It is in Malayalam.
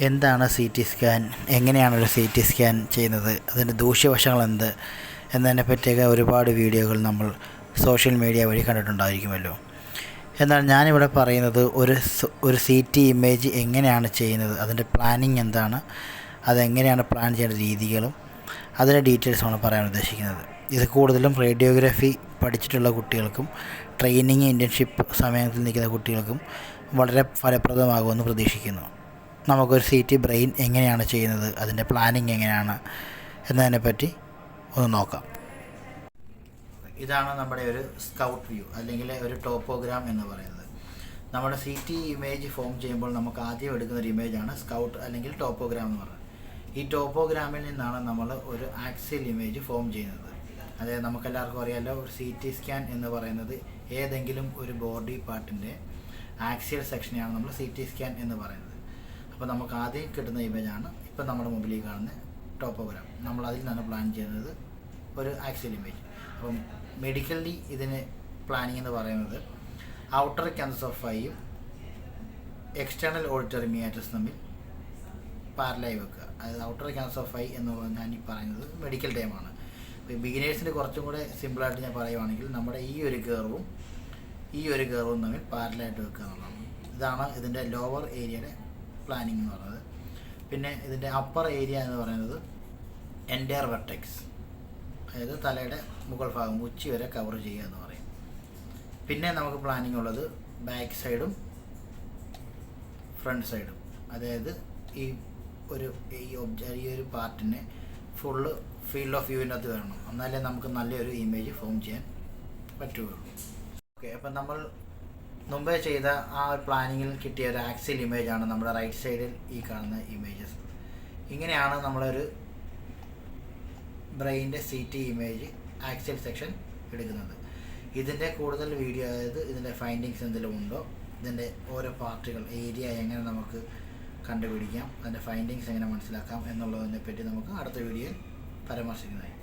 എന്താണ് സി ടി സ്കാൻ, എങ്ങനെയാണ് ഒരു സി ടി സ്കാൻ ചെയ്യുന്നത്, അതിൻ്റെ ദൂഷ്യവശങ്ങൾ എന്ത് എന്നതിനെ പറ്റിയൊക്കെ ഒരുപാട് വീഡിയോകൾ നമ്മൾ സോഷ്യൽ മീഡിയ വഴി കണ്ടിട്ടുണ്ടായിരിക്കുമല്ലോ. എന്നാൽ ഞാനിവിടെ പറയുന്നത് ഒരു സി ടി ഇമേജ് എങ്ങനെയാണ് ചെയ്യുന്നത്, അതിൻ്റെ പ്ലാനിങ് എന്താണ്, അതെങ്ങനെയാണ് പ്ലാൻ ചെയ്യേണ്ട രീതികളും അതിൻ്റെ ഡീറ്റെയിൽസാണ് പറയാൻ ഉദ്ദേശിക്കുന്നത്. ഇത് കൂടുതലും റേഡിയോഗ്രാഫി പഠിച്ചിട്ടുള്ള കുട്ടികൾക്കും ട്രെയിനിങ് ഇൻറ്റേൺഷിപ്പ് സമയത്തിൽ നിൽക്കുന്ന കുട്ടികൾക്കും വളരെ ഫലപ്രദമാകുമെന്ന് പ്രതീക്ഷിക്കുന്നു. നമുക്കൊരു സി ടി ബ്രെയിൻ എങ്ങനെയാണ് ചെയ്യുന്നത്, അതിൻ്റെ പ്ലാനിങ് എങ്ങനെയാണ് എന്നതിനെപ്പറ്റി ഒന്ന് നോക്കാം. ഇതാണ് നമ്മുടെ ഒരു സ്കൗട്ട് വ്യൂ അല്ലെങ്കിൽ ഒരു ടോപ്പോഗ്രാം എന്ന് പറയുന്നത്. നമ്മുടെ സി ടി ഇമേജ് ഫോം ചെയ്യുമ്പോൾ നമുക്ക് ആദ്യം എടുക്കുന്ന ഒരു ഇമേജാണ് സ്കൗട്ട് അല്ലെങ്കിൽ ടോപ്പോഗ്രാം എന്ന് പറയുന്നത്. ഈ ടോപ്പോഗ്രാമിൽ നിന്നാണ് നമ്മൾ ഒരു ആക്സിയൽ ഇമേജ് ഫോം ചെയ്യുന്നത്. അതായത് നമുക്കെല്ലാവർക്കും അറിയാമല്ലോ, ഒരു സി ടി സ്കാൻ എന്ന് പറയുന്നത് ഏതെങ്കിലും ഒരു ബോഡി പാർട്ടിൻ്റെ ആക്സിയൽ സെക്ഷനെയാണ് നമ്മൾ സി ടി സ്കാൻ എന്ന് പറയുന്നത്. അപ്പോൾ നമുക്ക് ആദ്യം കിട്ടുന്ന ഇമേജാണ് ഇപ്പം നമ്മുടെ മുമ്പിൽ കാണുന്ന ടോപ്പോഗ്രാം. നമ്മൾ അതിൽ നിന്നാണ് പ്ലാൻ ചെയ്യുന്നത് ഒരു ആക്സിയൽ ഇമേജ്. അപ്പം മെഡിക്കലി ഇതിന് പ്ലാനിങ് എന്ന് പറയുന്നത് ഔട്ടർ ക്യാൻസസ് ഓഫ് ഐയും എക്സ്റ്റേണൽ ഓഡിറ്ററി മീറ്റേഴ്സ് തമ്മിൽ പാരലായി വെക്കുക. അതായത് ഔട്ടർ ക്യാൻസസ് ഓഫ് ഐ എന്ന് ഞാൻ ഈ പറയുന്നത് മെഡിക്കൽ ടൈമാണ്. അപ്പോൾ ബിഗിനേഴ്സിന് കുറച്ചും കൂടെ സിമ്പിളായിട്ട് ഞാൻ പറയുവാണെങ്കിൽ നമ്മുടെ ഈ ഒരു കർവും തമ്മിൽ പാരലായിട്ട് വെക്കുക എന്നുള്ളതാണ്. ഇതാണ് ഇതിൻ്റെ ലോവർ ഏരിയയുടെ പ്ലാനിങ് എന്ന് പറയുന്നത്. പിന്നെ ഇതിൻ്റെ അപ്പർ ഏരിയ എന്ന് പറയുന്നത് എൻറ്റയർ വെർട്ടെക്സ്, അതായത് തലയുടെ മുകൾ ഭാഗം ഉച്ചി വരെ കവർ ചെയ്യുക എന്ന് പറയും. പിന്നെ നമുക്ക് പ്ലാനിങ് ഉള്ളത് ബാക്ക് സൈഡും ഫ്രണ്ട് സൈഡും, അതായത് ഈ ഒരു പാർട്ടിനെ ഫുള്ള് ഫീൽഡ് ഓഫ് വ്യൂവിനകത്ത് വേണം, എന്നാലേ നമുക്ക് നല്ലൊരു ഇമേജ് ഫോം ചെയ്യാൻ പറ്റുകയുള്ളൂ. ഓക്കെ, അപ്പം നമ്മൾ മുമ്പേ ചെയ്ത ആ പ്ലാനിങ്ങിൽ കിട്ടിയ ഒരു ആക്സിയൽ ഇമേജാണ് നമ്മുടെ റൈറ്റ് സൈഡിൽ ഈ കാണുന്ന ഇമേജസ്. ഇങ്ങനെയാണ് നമ്മളൊരു ബ്രെയിൻ്റെ C T image axial section എടുക്കുന്നത്. ഇതിൻ്റെ കൂടുതൽ വീഡിയോ, അതായത് ഇതിൻ്റെ ഫൈൻഡിങ്സ് എന്തെങ്കിലും ഉണ്ടോ, ഇതിൻ്റെ ഓരോ പാർട്ടുകൾ ഏരിയ എങ്ങനെ നമുക്ക് കണ്ടുപിടിക്കാം, അതിൻ്റെ ഫൈൻഡിങ്സ് എങ്ങനെ മനസ്സിലാക്കാം എന്നുള്ളതിനെ പറ്റി നമുക്ക് അടുത്ത വീഡിയോയിൽ പരാമർശിക്കുന്നതായി.